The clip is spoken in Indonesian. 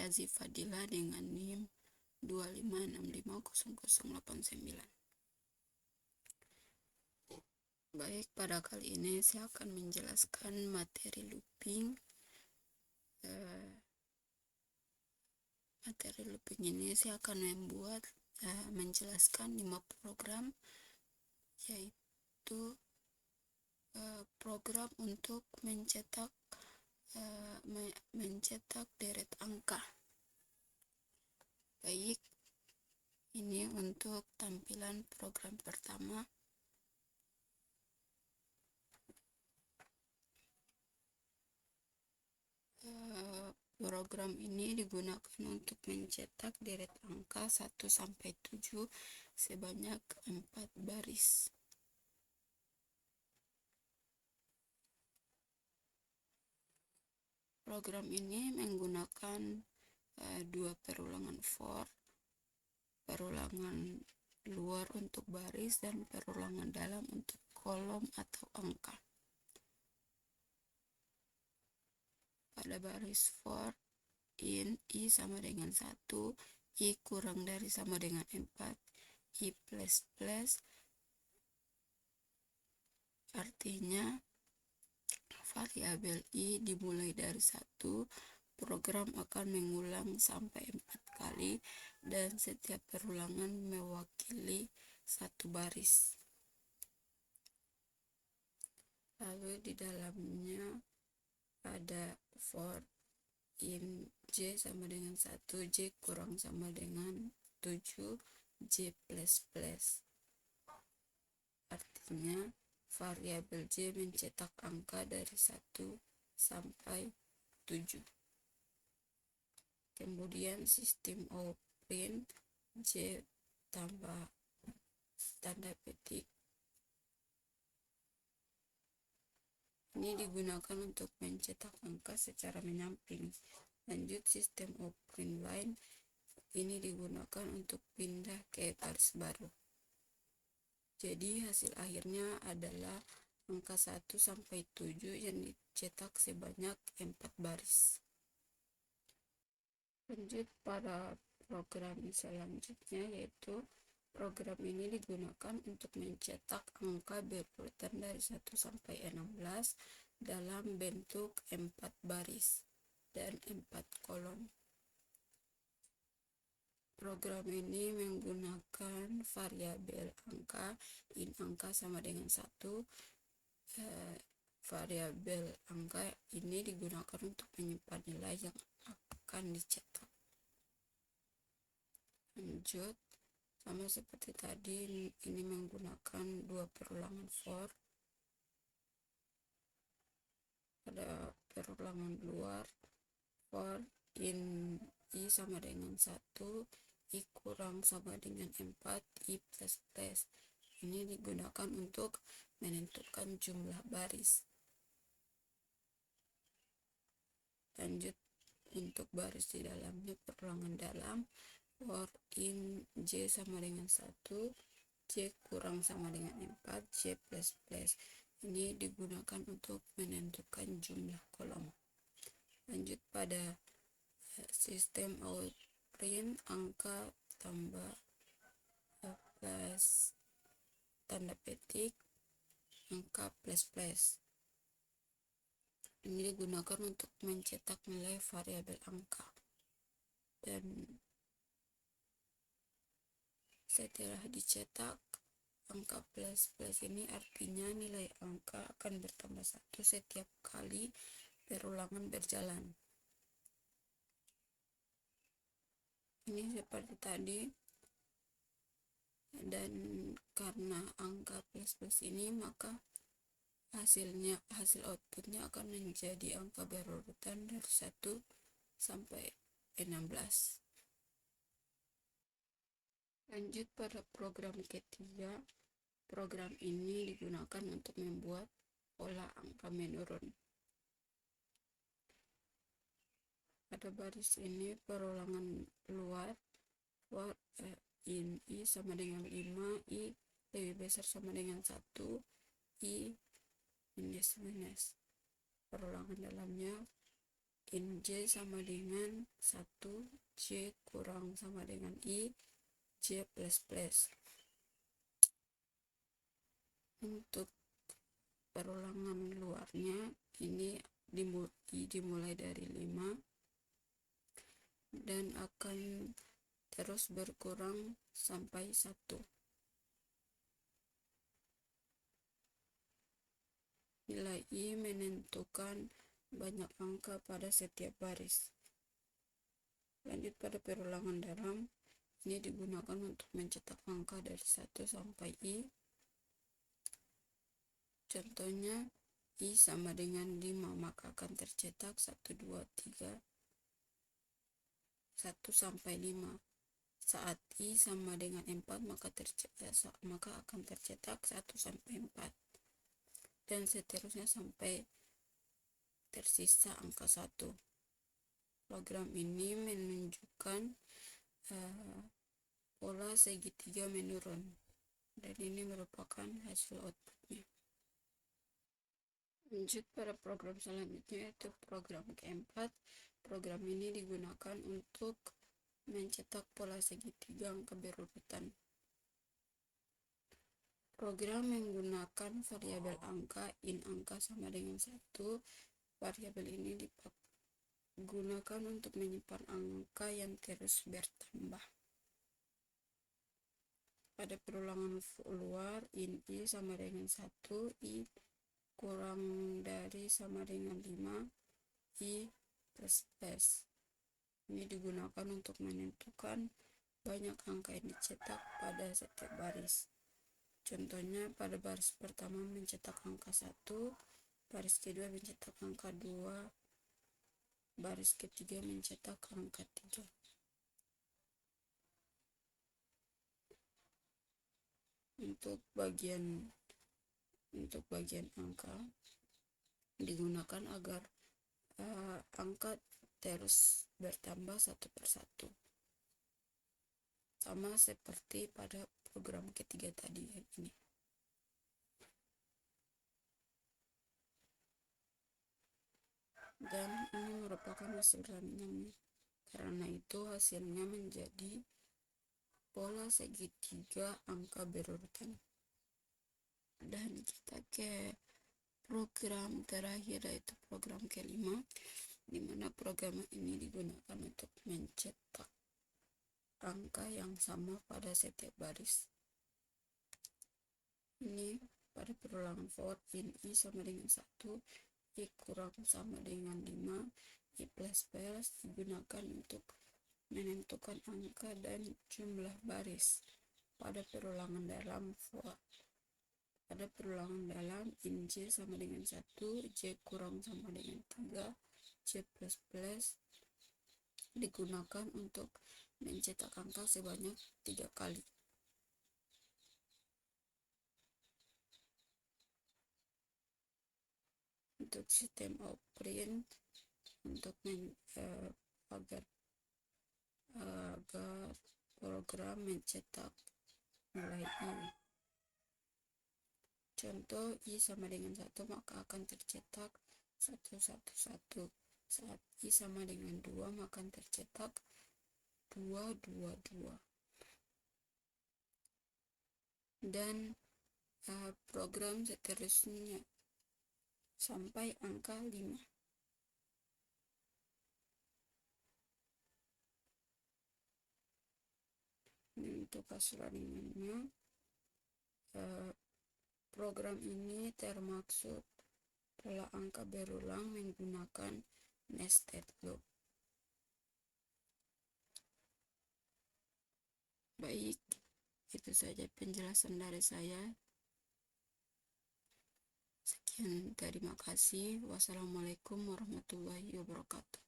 Syazi Fadila dengan NIM 256500089. Baik, pada kali ini saya akan menjelaskan materi looping. Materi looping ini saya akan menjelaskan 5 program, yaitu program untuk mencetak deret angka. Baik, ini untuk tampilan program pertama. Program ini digunakan untuk mencetak deret angka 1 sampai 7 sebanyak 4 baris. Program ini menggunakan 2 perulangan for, perulangan luar untuk baris dan perulangan dalam untuk kolom atau angka. Pada baris for, in i sama dengan 1, i kurang dari sama dengan 4, i plus plus, artinya variabel i dimulai dari 1, program akan mengulang sampai 4 kali dan setiap perulangan mewakili 1 baris. Lalu di dalamnya ada for in j sama dengan 1, j kurang sama dengan 7, j plus plus. Artinya variabel j mencetak angka dari 1 sampai 7. Kemudian sistem out print j tambah tanda petik. Ini digunakan untuk mencetak angka secara menyamping. Lanjut, sistem of print line ini digunakan untuk pindah ke baris baru. Jadi hasil akhirnya adalah angka 1 sampai 7 yang dicetak sebanyak 4 baris. Lanjut pada program selanjutnya, yaitu program ini digunakan untuk mencetak angka berurutan dari 1 sampai 16 dalam bentuk 4 baris dan 4 kolom. Program ini menggunakan variabel angka, in angka sama dengan 1. Variabel angka ini digunakan untuk menyimpan nilai yang akan dicetak. Lanjut, sama seperti tadi, ini menggunakan 2 perulangan for. Ada perulangan luar for in i sama dengan 1, i kurang sama dengan 4, i plus plus. Ini digunakan untuk menentukan jumlah baris. Lanjut, untuk baris di dalamnya perulangan dalam for in j sama dengan 1, j kurang sama dengan 4, j plus plus. Ini digunakan untuk menentukan jumlah kolom. Lanjut pada sistem out print angka tambah plus tanda petik angka plus plus. Ini digunakan untuk mencetak nilai variabel angka. Dan setelah dicetak angka plus plus ini artinya nilai angka akan bertambah 1 setiap kali perulangan berjalan. Ini seperti tadi, dan karena angka plus plus ini maka hasil outputnya akan menjadi angka berurutan dari 1 sampai 16. Lanjut pada program ketiga. Program ini digunakan untuk membuat pola angka menurun. Pada baris ini perulangan luar for in i sama dengan 5, i lebih besar sama dengan 1, i minus minus. Perulangan dalamnya in J sama dengan 1, J kurang sama dengan I, J plus plus. Untuk perulangan luarnya ini dimulai dari 5 dan akan terus berkurang sampai 1. Nilai I menentukan banyak angka pada setiap baris. Lanjut pada perulangan dalam, ini digunakan untuk mencetak angka dari 1 sampai I. Contohnya, I sama dengan 5, maka akan tercetak 1, 2, 3, 1 sampai 5. Saat I sama dengan 4, maka akan tercetak 1 sampai 4. Dan seterusnya sampai tersisa angka 1. Program ini menunjukkan pola segitiga menurun, dan ini merupakan hasil outputnya. Lanjut pada program selanjutnya, yaitu program keempat. Program ini digunakan untuk mencetak pola segitiga angka berurutan. Program menggunakan variabel angka in angka sama dengan 1. Variabel ini digunakan untuk menyimpan angka yang terus bertambah. Pada perulangan luar, in I sama dengan 1, I kurang dari sama dengan 5, I plus plus. Ini digunakan untuk menentukan banyak angka yang dicetak pada setiap baris. Contohnya, pada baris pertama mencetak angka 1, baris kedua mencetak angka 2, baris ketiga mencetak angka 3. Untuk bagian angka digunakan agar angka terus bertambah satu persatu, sama seperti pada program ketiga tadi ini. Dan ini merupakan hasil random, karena itu hasilnya menjadi pola segitiga angka berurutan. Dan kita ke program terakhir, yaitu program kelima, di mana program ini digunakan untuk mencetak angka yang sama pada setiap baris. Ini pada perulangan for, in I sama dengan 1, I kurang sama dengan 5, I plus plus digunakan untuk menentukan angka dan jumlah baris. Pada perulangan dalam for, pada perulangan dalam, in J sama dengan 1, J kurang sama dengan 3, J plus plus digunakan untuk mencetak angka sebanyak 3 kali. Untuk sistem outprint, untuk agar program mencetak nilai I. Contoh, I sama dengan 1, maka akan tercetak 1, 1, 1. Saat I sama dengan 2, maka akan tercetak 2, 2, 2. Dan program seterusnya sampai angka 5. Ini untuk hasil ringannya. Program ini termaksud pola angka berulang menggunakan nested loop. Baik, itu saja penjelasan dari saya. Sekian, terima kasih. Wassalamualaikum warahmatullahi wabarakatuh.